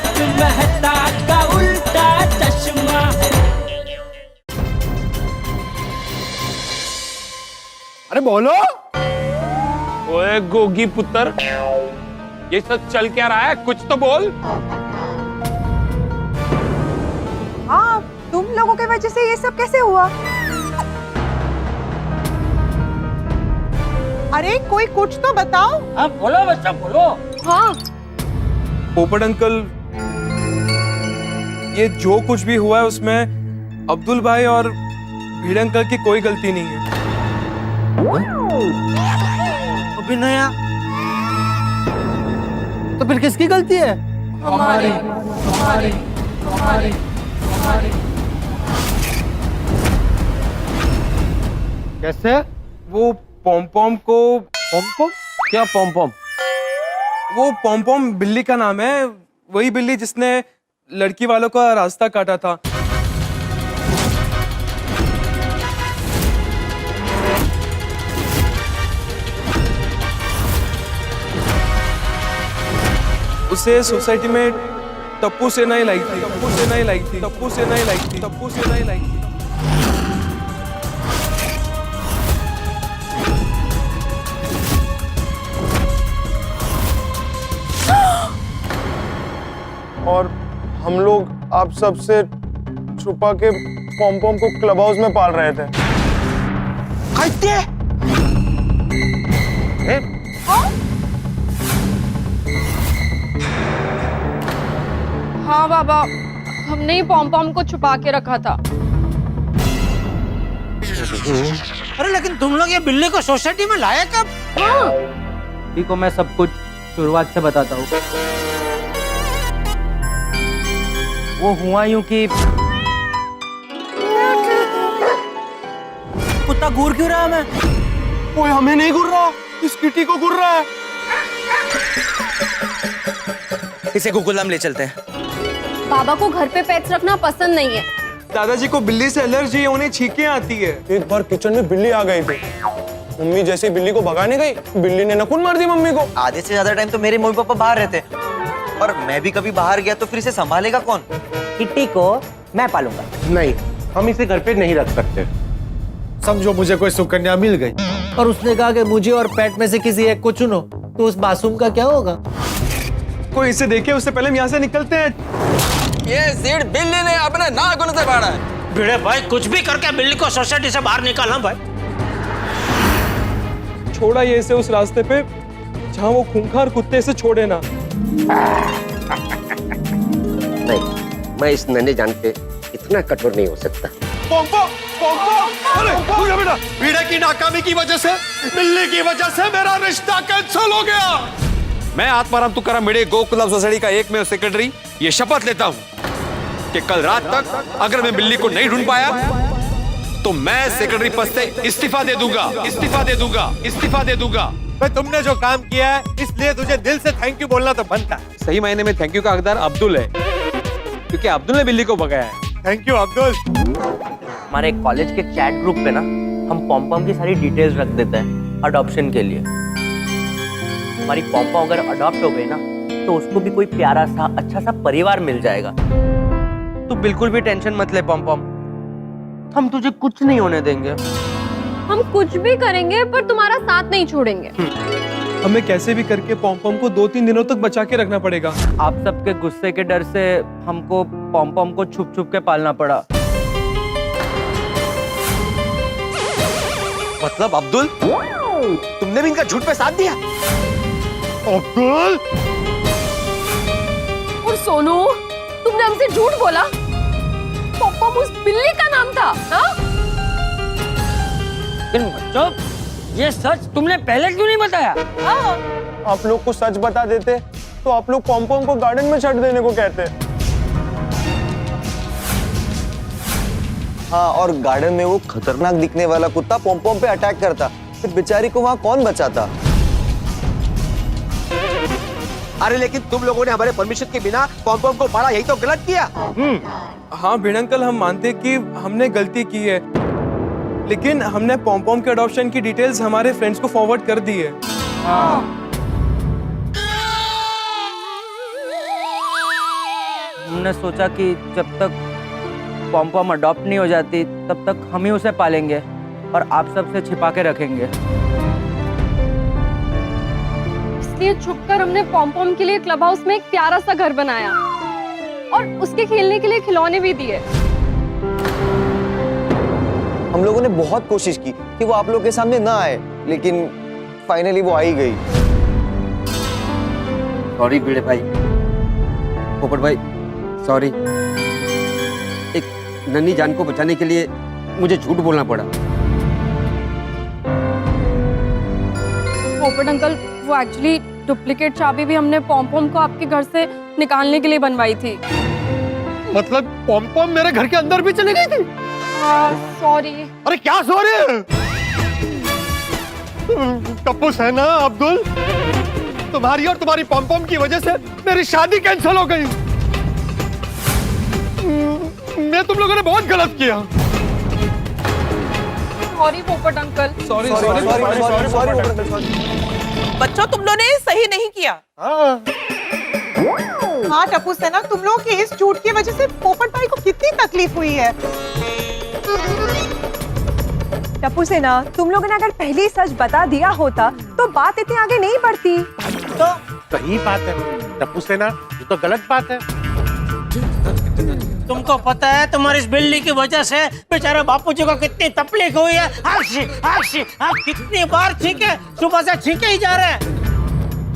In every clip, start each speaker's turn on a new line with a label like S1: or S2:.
S1: तारक मेहता का उल्टा चश्मा।
S2: अरे बोलो।
S3: ओए गोगी पुत्र, ये सब चल क्या रहा है, कुछ तो बोल।
S4: हाँ, तुम लोगों की वजह से ये सब कैसे हुआ? अरे कोई कुछ तो बताओ।
S1: हाँ बोलो बच्चा बोलो।
S4: हाँ
S2: पोपट अंकल, ये जो कुछ भी हुआ है उसमें अब्दुल भाई और भीड़ अंकल की कोई गलती नहीं है।
S5: अभिनया, तो फिर किसकी गलती है?
S4: हमारी।
S5: कैसे?
S2: वो पॉम को
S5: पॉम? क्या पॉम?
S2: वो पॉम बिल्ली का नाम है, वही बिल्ली जिसने लड़की वालों का रास्ता काटा था। उसे सोसाइटी में टप्पू से नहीं लाई थी।
S6: और हम लोग आप सबसे छुपा के पॉम को क्लब हाउस में पाल रहे थे।
S7: हाँ बाबा, हमने ही पॉम को छुपा के रखा था।
S5: अरे लेकिन तुम लोग ये बिल्ली को सोसाइटी में लाया कब?
S1: को मैं सब कुछ शुरुआत से बताता हूँ। वो हुआ यूं कि
S5: कुत्ता घूर क्यों रहा है? मैं
S6: कोई हमें नहीं घूर रहा, इस किटी को घूर रहा है।
S5: इसे गुकुलधाम ले चलते हैं।
S7: बाबा को घर पे पेट्स रखना पसंद नहीं है।
S2: दादाजी को बिल्ली से एलर्जी है, उन्हें छींकें आती है।
S6: एक बार किचन में बिल्ली आ गई थी, मम्मी जैसे बिल्ली को भगाने गई, बिल्ली ने नखून मार दी मम्मी को।
S8: आधे से ज्यादा टाइम तो मेरे मम्मी पापा बाहर रहते, और मैं भी कभी बाहर गया तो फिर इसे संभालेगा कौन?
S1: किट्टी को मैं पालूंगा।
S9: नहीं, हम इसे घर पे नहीं रख सकते। समझो मुझे कोई सुकन्या मिल गई
S5: और उसने कहा कि मुझे और पेट में से किसी एक को चुनो, तो उस मासूम का क्या होगा?
S2: कोई इसे देखे उससे पहले हम यहाँ से निकलते हैं।
S8: ये सीट बिल्ली ने अपने नाखून से फाड़ा है।
S5: भिड़े भाई, कुछ भी करके बिल्ली को सोसाइटी से बाहर निकालना भाई।
S2: छोड़ा ये इसे उस रास्ते पे जहाँ वो खूंखार कुत्ते से छोड़े ना।
S9: नहीं, मैं इस नन्हे जान पे इतना कठोर नहीं हो सकता।
S6: अरे बेटा, भीड़े की नाकामी की वजह से, बिल्ली की वजह से मेरा रिश्ता कैंसिल हो गया।
S3: मैं आत्माराम तुकाराम भिड़े गोकुलम सोसाइटी का एकमेव सेक्रेटरी ये शपथ लेता हूँ कि कल रात तक अगर मैं बिल्ली को नहीं ढूंढ पाया तो मैं सेक्रेटरी पद से इस्तीफा दे दूंगा।
S9: भाई तुमने जो काम किया है इसलिए तुझे दिल से थैंक यू बोलना तो बनता है।
S3: सही मायने में थैंक यू का हकदार अब्दुल है, क्योंकि अब्दुल ने बिल्ली को भगाया है।
S9: Thank you Abdul.
S1: हमारे कॉलेज के चैट ग्रुप पे ना हम पॉम की सारी डिटेल्स रख देते हैं अडॉप्शन के लिए। हमारी पॉम अगर अडॉप्ट हो गई ना तो उसको भी कोई प्यारा सा अच्छा सा परिवार मिल जाएगा। तू बिल्कुल भी टेंशन मत ले पॉम, हम तुझे कुछ नहीं होने देंगे।
S7: हम कुछ भी करेंगे पर तुम्हारा साथ नहीं छोड़ेंगे।
S2: हमें कैसे भी करके पॉम को 2-3 दिनों तक बचा के रखना पड़ेगा।
S1: आप सबके गुस्से के डर से हमको पॉम को छुप के पालना पड़ा।
S8: मतलब अब्दुल, तुमने भी इनका झूठ पे साथ दिया?
S6: अब्दुल,
S7: और सोनू, तुमने हमसे झूठ बोला? पॉम उस बिल्ली का नाम था, हाँ?
S1: बच्चों, ये सच तुमने पहले क्यों नहीं बताया?
S6: आप लोग को सच बता देते तो आप लोग पॉम को गार्डन में छੱड देने को कहते। हाँ, और गार्डन में वो खतरनाक दिखने वाला कुत्ता पॉम पे अटैक करता, फिर बेचारी को वहाँ कौन बचाता?
S9: अरे लेकिन तुम लोगों ने हमारे परमिशन के बिना पॉम को पाला, यही तो गलत किया।
S2: हाँ भिड़ अंकल, हम मानते कि हमने गलती की है, लेकिन हमने पॉम के अडॉप्शन की डिटेल्स हमारे फ्रेंड्स को फॉरवर्ड कर दी है।
S1: हमने सोचा कि जब तक पॉम पॉम अडॉप्ट नहीं हो जाती तब तक हम ही उसे पालेंगे और आप सबसे छिपा के रखेंगे।
S7: इसलिए छुपकर हमने पॉम पॉम के लिए क्लब हाउस में एक प्यारा सा घर बनाया और उसके खेलने के लिए खिलौने भी दिए।
S8: हम लोगों ने बहुत कोशिश की कि वो आप लोग के सामने ना आए, लेकिन फाइनली वो आ ही गई।
S10: सॉरी भिड़े भाई, पोपट भाई सॉरी। एक नन्ही जान को बचाने के लिए मुझे झूठ बोलना पड़ा।
S7: पोपट अंकल, वो एक्चुअली डुप्लीकेट चाबी भी हमने पॉम पॉम को आपके घर से निकालने के लिए बनवाई थी।
S6: मतलब पॉम पॉम मेरे घर के अंदर भी चली गई थी?
S7: सॉरी।
S6: अरे क्या सॉरी? टप्पू सेना, अब्दुल, तुम्हारी और तुम्हारी पॉम पॉम की वजह से मेरी शादी कैंसिल हो गई। मैं तुम लोगों ने बहुत गलत किया।
S7: सॉरी पोपट अंकल।
S2: सॉरी।
S4: बच्चों, तुम लोगों ने सही नहीं किया। हाँ टप्पू सेना, तुम लोगों की इस झूठ की वजह से पोपट भाई को कितनी तकलीफ हुई है। टप्पू सेना, तुम लोगों ने अगर पहले ही सच बता दिया होता तो बात इतनी आगे नहीं बढ़ती।
S9: तो सही बात है टप्पू सेना, ये तो गलत बात है।
S5: तुमको पता है तुम्हारी इस बिल्ली की वजह से बेचारे बापूजी को कितनी तकलीफ हुई है। कितनी बार छींके, सुबह से छींके ही जा रहे हैं।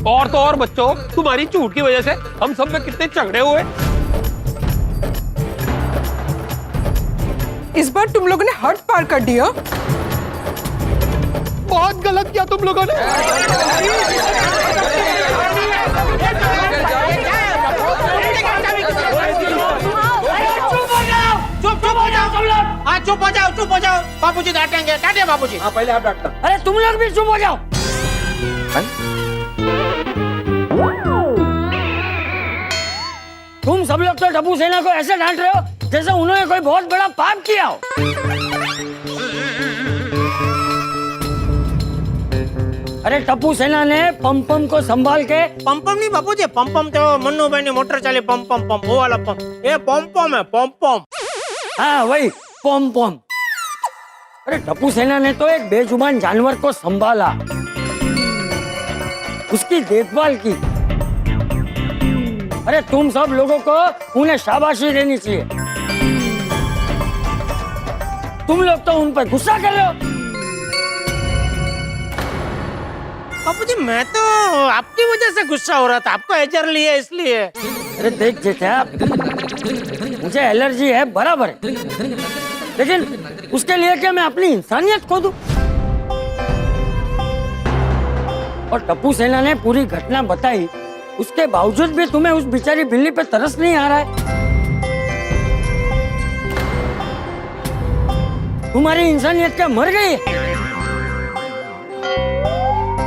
S3: और तो और बच्चों, तुम्हारी झूठ की वजह से हम सब में कितने झगड़े हुए।
S4: इस बार तुम लोगों ने हद पार कर दिया।
S6: बहुत गलत किया तुम लोगों ने।
S5: चुप हो जाओ। बापूजी डांटेंगे, डांटे बापूजी।
S10: हाँ पहले आप डांटना।
S5: अरे तुम लोग भी चुप हो जाओ। तुम सब लोग तो टप्पू सेना को ऐसे डांट रहे हो जैसे उन्होंने कोई बहुत बड़ा पाप किया हो। अरे टप्पू सेना ने पम पम को संभाल के, पम पम नहीं बापूजी, पम पम तो मन्नू भाई ने मोटर चले पम पम पम, वो वाला पम, ये पम पम है, पम पम। हाँ वही पम पम। अरे टप्पू सेना ने तो एक बेजुबान जानवर को संभाला, उसकी देखभाल की। अरे तुम सब लोगों को उन्हें शाबाशी देनी चाहिए। तुम लोग तो उन पर गुस्सा कर रहे हो। बापूजी मैं तो आपकी वजह से गुस्सा हो रहा था, आपको एजर लिया इसलिए। अरे देख जेठा, मुझे एलर्जी है बराबर है, लेकिन उसके लिए क्या मैं अपनी इंसानियत खो दूं? और टप्पू सेना ने पूरी घटना बताई, उसके बावजूद भी तुम्हें उस बेचारी बिल्ली पे तरस नहीं आ रहा है। तुम्हारी इंसानियत क्या मर गई है?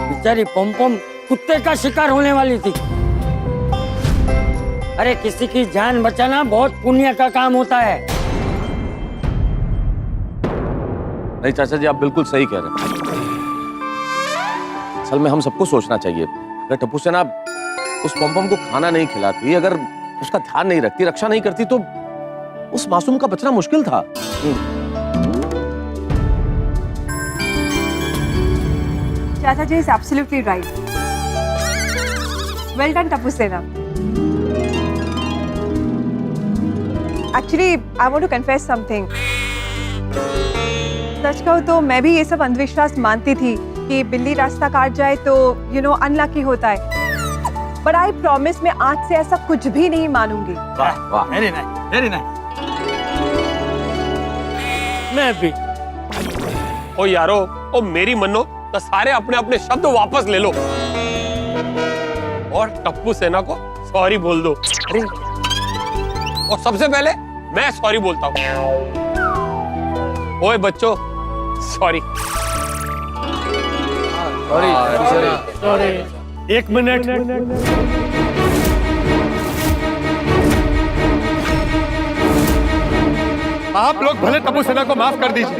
S5: बेचारी पम पम कुत्ते का शिकार होने वाली थी। अरे किसी की जान बचाना बहुत पुण्य का काम होता है।
S11: नहीं चाचा जी, आप बिल्कुल सही कह रहे हैं। असल में हम सबको सोचना चाहिए, अगर टप्पू सेना उस पम को खाना नहीं खिलाती, अगर उसका ध्यान नहीं रखती, रक्षा नहीं करती, तो उस मासूम का बचना मुश्किल था।
S4: चाचा जी is absolutely right. Well done Tappu सेना। Actually, I want to confess something. सच कहूँ तो मैं भी ये सब अंधविश्वास मानती थी कि बिल्ली रास्ता काट जाए तो अनलकी होता है। But I promise मैं आज से ऐसा कुछ भी नहीं मानूंगी।
S11: वाह वाह,
S5: वेरी नाइस, वेरी नाइस। मैं भी।
S3: ओ यारो, ओ मेरी मनो तो सारे अपने अपने शब्द वापस ले लो और टप्पू सेना को सॉरी बोल दो। और सबसे पहले मैं सॉरी बोलता हूँ। ओए बच्चों, सॉरी।
S9: सॉरी। एक मिनट।
S6: आप लोग भले टप्पू सेना को माफ कर दीजिए,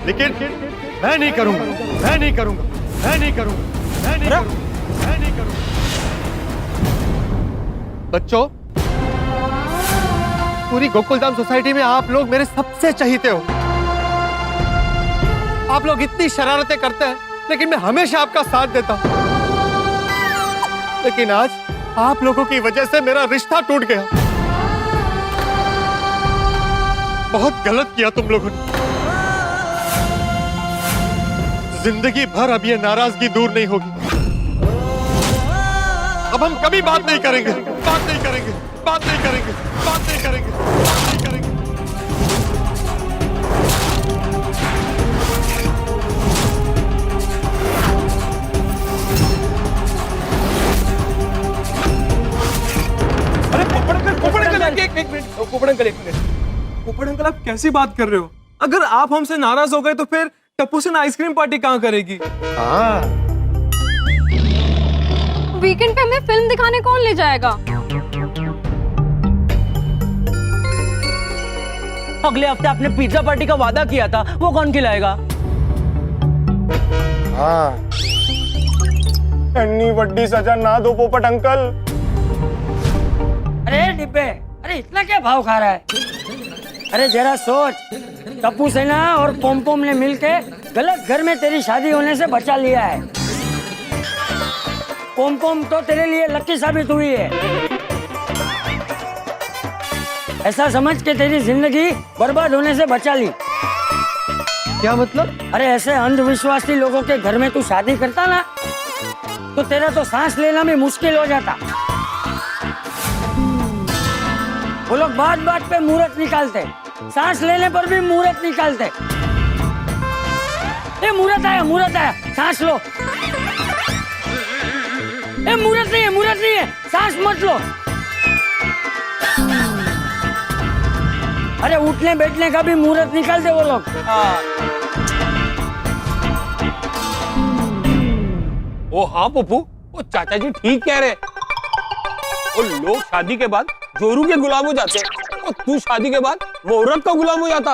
S6: लेकिन मैं नहीं करूंगा, मैं नहीं करूंगा, मैं नहीं करूंगा, मैं नहीं करूंगा, मैं नहीं करूंगा।
S9: बच्चों, पूरी गोकुलधाम सोसाइटी में आप लोग मेरे सबसे चहीते हो। आप लोग इतनी शरारतें करते हैं, लेकिन मैं हमेशा आपका साथ देता हूं। लेकिन आज आप लोगों की वजह से मेरा रिश्ता टूट गया। बहुत गलत किया तुम लोगों ने। जिंदगी भर अब ये नाराजगी दूर नहीं होगी। अब हम कभी बात नहीं करेंगे, बात नहीं करेंगे, बात नहीं करेंगे, बात नहीं करेंगे, बात नहीं करेंगे।
S2: अरे पोपट अंकल, एक मिनट, पोपट अंकल एक मिनट। पोपट अंकल, आप कैसी बात कर रहे हो? अगर आप हमसे नाराज हो गए तो फिर टप्पू सेना आइसक्रीम पार्टी कहाँ करेगी?
S9: हाँ,
S7: वीकेंड पे हमें फिल्म दिखाने कौन ले जाएगा?
S1: अगले हफ्ते आपने पिज्जा पार्टी का वादा किया था, वो कौन खिलाएगा?
S9: हाँ। इतनी बड़ी सजा ना दो पोपट अंकल।
S5: अरे डिब्बे, अरे इतना क्या भाव खा रहा है? अरे जरा सोच, टप्पू सेना और पोमपोम ने मिलके गलत घर में तेरी शादी होने से बचा लिया है। पोमपोम तो तेरे लिए लकी साबित हुई है। ऐसा समझ के तेरी जिंदगी बर्बाद होने से बचा ली।
S9: क्या मतलब?
S5: अरे ऐसे अंधविश्वासी लोगों के घर में तू शादी करता ना, तो तेरा तो सांस लेना भी मुश्किल हो जाता। वो लोग बात बात पे मुहूर्त निकालते, सांस लेने पर भी मुहूर्त निकालते। ए मुहूर्त आया, सांस लो। ए मुहूर्त नहीं है, सांस मत लो। अरे उठने बैठने का भी मुहूर्त निकालते वो लोग।
S11: ओ हाँ पप्पू, वो चाचा जी ठीक कह रहे। वो लोग शादी के बाद जोरू के गुलाम हो जाते हैं, और तू शादी के बाद मुहूर्त का गुलाम हो जाता।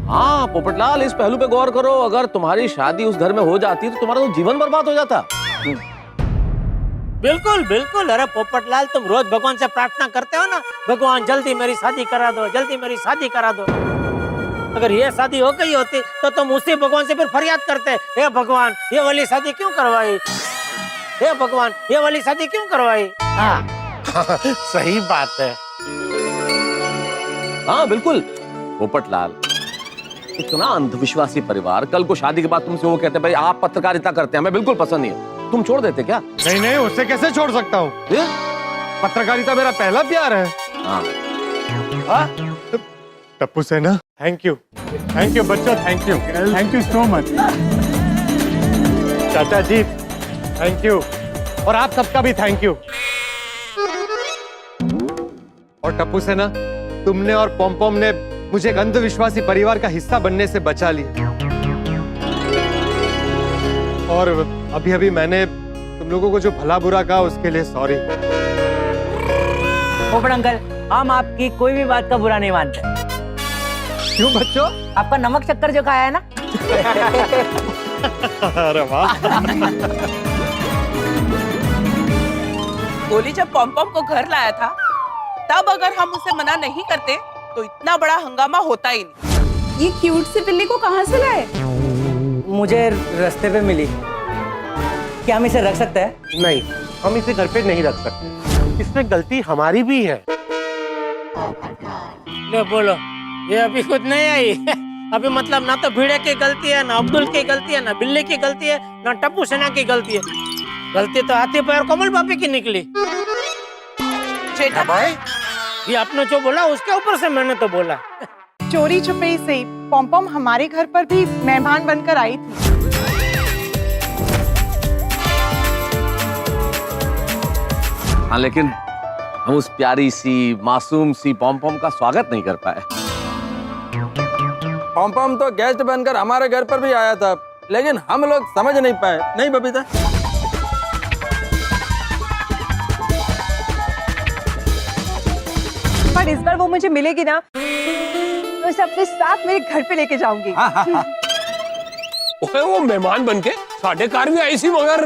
S11: हाँ पोपटलाल, इस पहलू पे गौर करो। अगर तुम्हारी शादी उस घर में हो जाती तो तुम्हारा तो जीवन बर्बाद हो जाता।
S5: बिल्कुल बिल्कुल। अरे पोपटलाल, तुम रोज भगवान से प्रार्थना करते हो ना, भगवान जल्दी मेरी शादी करा दो, जल्दी मेरी शादी करा दो। अगर ये शादी हो गई होती तो तुम उसी भगवान से फिर फरियाद करते, हे भगवान ये वाली शादी क्यों करवाई, हे भगवान ये वाली शादी क्यों करवाई। हाँ
S9: सही बात है।
S11: हाँ बिल्कुल पोपटलाल, इतना अंधविश्वासी परिवार कल को शादी के बाद तुमसे वो कहते भाई आप पत्रकारिता करते हैं, हमें बिल्कुल पसंद नहीं है, तुम छोड़ देते क्या?
S9: नहीं नहीं, उससे कैसे छोड़ सकता हूँ? पत्रकारिता मेरा पहला प्यार है।
S11: हाँ
S9: टप्पू सेना, थैंक यू बच्चों, थैंक यू सो मच। चाचा जी थैंक यू, और आप सबका भी थैंक यू। और टप्पू सेना, तुमने और पोमपोम ने मुझे एक अंधविश्वासी परिवार का हिस्सा बनने से बचा लिया। और अभी अभी मैंने तुम लोगों को जो भला बुरा कहा उसके लिए सॉरी।
S1: पोपट अंकल, हम आपकी कोई भी बात का बुरा नहीं मानते।
S9: क्यों बच्चों?
S1: आपका नमक शक्कर जो खाया है ना।
S9: अरे वाह।
S12: गोली जब पॉम-पॉम को घर लाया था, तब अगर हम उसे मना नहीं करते तो इतना बड़ा हंगामा होता ही नहीं।
S4: ये क्यूट सी बिल्ली को कहाँ से लाए?
S1: मुझे रास्ते पे मिली। क्या हम इसे रख सकते हैं?
S9: नहीं, हम इसे घर पे नहीं रख सकते। इसमें गलती हमारी भी है।
S5: ले बोलो, ये अभी खुद नहीं आई। अभी मतलब ना तो भिड़े की गलती है, ना अब्दुल की गलती है, ना बिल्ली की गलती है, ना टप्पू सेना की गलती है। गलती तो हाथी पैर कोमल पापी की निकली।
S12: जेठा भाई,
S5: ये आपने जो बोला उसके ऊपर से मैंने तो बोला।
S4: चोरी छुपे से पॉम-पॉम हमारे घर पर भी मेहमान बनकर आई थी।
S11: हाँ लेकिन हम उस प्यारी सी मासूम सी पॉम-पॉम का स्वागत नहीं कर पाए।
S2: पॉम-पॉम तो गेस्ट बनकर हमारे घर पर भी आया था, लेकिन हम लोग समझ नहीं पाए, नहीं बबीता?
S4: पर इस बार वो मुझे मिलेगी ना, तो उसे अपने साथ मेरे घर पे लेके जाऊंगी।
S11: ओए वो मेहमान बनके साढ़े कार भी आई सी, मगर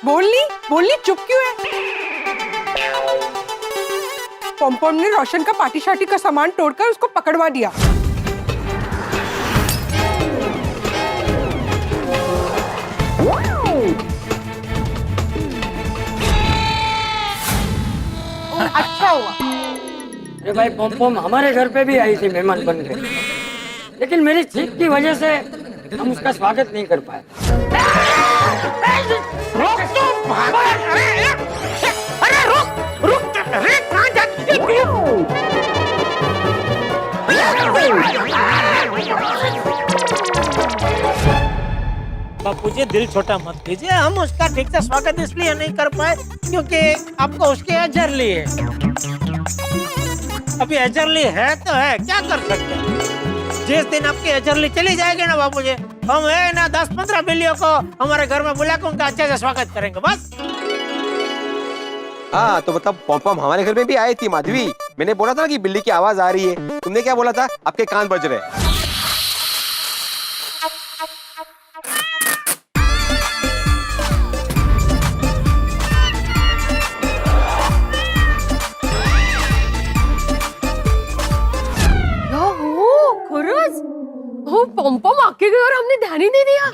S4: बोलनी चुप क्यों है? पॉम ने रोशन का पार्टी शार्टी का सामान तोड़कर उसको पकड़वा दिया। अच्छा हुआ।
S5: अरे भाई पॉम हमारे घर पे भी आई थी मेहमान बन के, लेकिन मेरी छींक की वजह से हम उसका स्वागत नहीं कर पाए।
S13: बापूजी दिल छोटा मत कीजिए, हम उसका ठीक से स्वागत इसलिए नहीं कर पाए क्योंकि आपको उसके एजरली है। अभी एजरली है तो है, क्या कर सकते हैं। जिस दिन आपकी एजरली चली जाएगी ना बापूजी, हम है ना 10-15 बिल्लियों को हमारे घर में बुला के उनका अच्छे से स्वागत करेंगे बस।
S10: हाँ तो मतलब पॉम हमारे घर में भी आई थी माधवी। मैंने बोला था ना कि बिल्ली की आवाज आ रही है, तुमने क्या बोला था? आपके कान बज रहे।
S7: पॉम आके गए और हमने ध्यान ही नहीं दिया।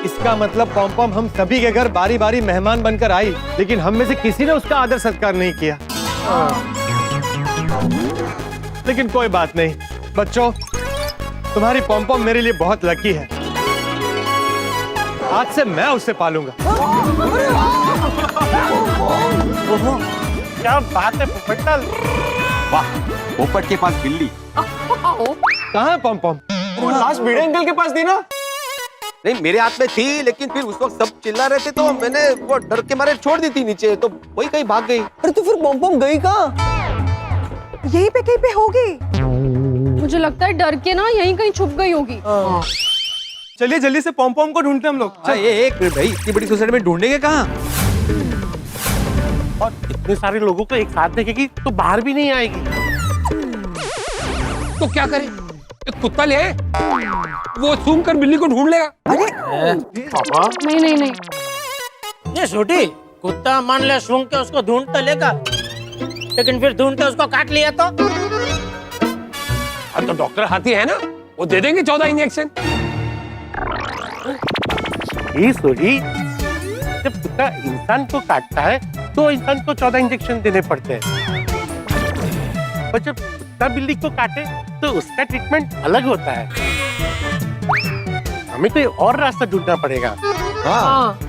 S9: इसका मतलब पॉम हम सभी के घर बारी बारी मेहमान बनकर आई, लेकिन हम में से किसी ने उसका आदर सत्कार नहीं किया। लेकिन कोई बात नहीं बच्चों, तुम्हारी पॉम मेरे लिए बहुत लकी है। आज से मैं उसे पालूंगा।
S13: क्या बात है पोपटलाल।
S10: वाह, पोपट के पास बिल्ली।
S9: कहाँ है पॉम?
S2: वो लास्ट भिड़े अंकल के पास थी ना?
S10: नहीं मेरे हाथ में थी, लेकिन फिर उस वक्त सब चिल्ला रहे थे तो मैंने वो डर के मारे छोड़ दी थी नीचे, तो वही कहीं भाग गई।
S8: अरे तो फिर पॉम गई कहाँ?
S4: यहीं पे कहीं पे होगी।
S7: मुझे लगता है डर के ना यहीं कहीं छुप गई होगी।
S2: चलिए जल्दी से पॉम को ढूंढते हम लोग।
S10: एक मिनट भाई, इतनी बड़ी सोसाइटी में ढूंढेंगे कहाँ?
S13: और इतने सारे लोगों को एक साथ देखेगी तो बाहर भी नहीं आएगी।
S11: तो क्या करे, एक कुत्ता ले आए, वो सूंघ कर बिल्ली को ढूंढ लेगा।
S13: पापा
S7: नहीं
S13: ये छोटी कुत्ता मान ले सूंघ के उसको ढूंढ तो लेगा, लेकिन फिर ढूंढ के उसको काट लिया तो?
S11: तो डॉक्टर हाथी है ना, वो दे देंगे 14 इंजेक्शन।
S13: सोरी, जब कुत्ता इंसान को काटता है तो इंसान को 14 इंजेक्शन देने पड़ते हैं, और जब कुत्ता बिल्ली को काटे तो उसका ट्रीटमेंट अलग होता है। हमें कोई और रास्ता ढूंढना पड़ेगा।
S7: हाँ,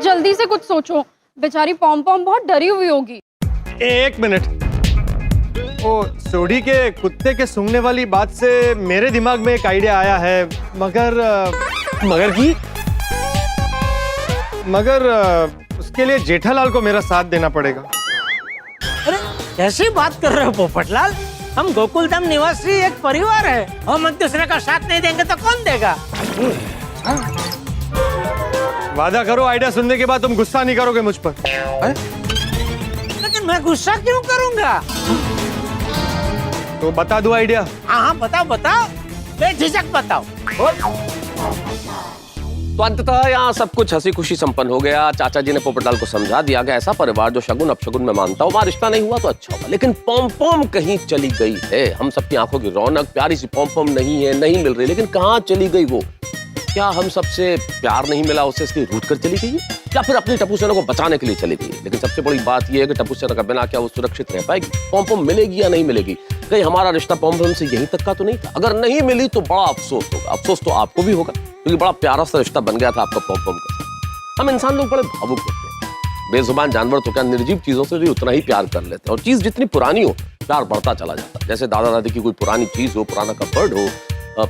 S7: जल्दी से कुछ सोचो, बेचारी पॉम बहुत डरी हुई होगी।
S9: एक मिनट, ओ सोडी के कुत्ते के सूंघने वाली बात से मेरे दिमाग में एक आइडिया आया है, मगर उसके लिए जेठालाल को मेरा साथ देना पड़ेगा।
S13: अरे कैसी बात कर रहे हो पोपटलाल, हम गोकुलधाम निवासी एक परिवार है, हम एक दूसरे का साथ नहीं देंगे तो कौन देगा?
S9: वादा करो आइडिया सुनने के बाद तुम गुस्सा नहीं करोगे मुझ पर।
S13: लेकिन मैं गुस्सा क्यों करूंगा?
S9: तो बता दो आइडिया।
S13: हाँ बताओ बेझिझक बताओ।
S6: तो अंततः यहाँ सब कुछ हंसी खुशी संपन्न हो गया। चाचा जी ने पोपटलाल को समझा दिया कि ऐसा परिवार जो शगुन अपशगुन में मानता हो, वहाँ रिश्ता नहीं हुआ तो अच्छा हुआ। लेकिन पॉम कहीं चली गई है। हम सबकी आंखों की रौनक प्यारी सी पॉम नहीं है, नहीं मिल रही, लेकिन कहाँ चली गई वो? क्या हम सबसे प्यार नहीं मिला उसे, इसलिए रूठ कर चली गई है, या फिर अपनी टप्पू सेना को बचाने के लिए चली गई? लेकिन सबसे बड़ी बात यह है कि टप्पू सेना का बिना क्या वो सुरक्षित रह पाएगी? पॉम मिलेगी या नहीं मिलेगी? कहीं हमारा रिश्ता पॉम से यहीं तक का तो नहीं था? अगर नहीं मिली तो बड़ा अफसोस होगा। अफसोस तो आपको भी होगा, क्योंकि बड़ा प्यारा सा रिश्ता बन गया था आपका पॉम का। हम इंसान लोग बड़े भावुक होते हैं। बेजुबान जानवर तो क्या, निर्जीव चीजों से भी उतना ही प्यार कर लेते हैं, और चीज जितनी पुरानी हो प्यार बढ़ता चला जाता है। जैसे दादा दादी की कोई पुरानी चीज हो, पुराना कपबोर्ड हो,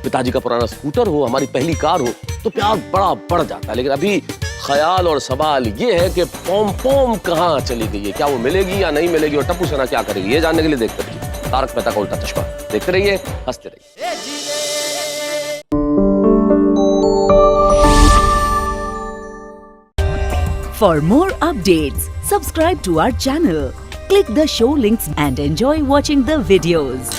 S6: पिताजी का पुराना स्कूटर हो, हमारी पहली कार हो, तो प्यार बड़ा बढ़ जाता है। लेकिन अभी ख्याल और सवाल ये है कि पॉम कहाँ चली गई है, क्या वो मिलेगी या नहीं मिलेगी, और टप्पू सेना क्या करेगी? ये जानने के लिए देखते रहिए तारक मेहता का उल्टा चश्मा। देखते रहिए, हंसते रहिए।
S14: For more updates, subscribe to our channel, click the show links and enjoy watching the videos.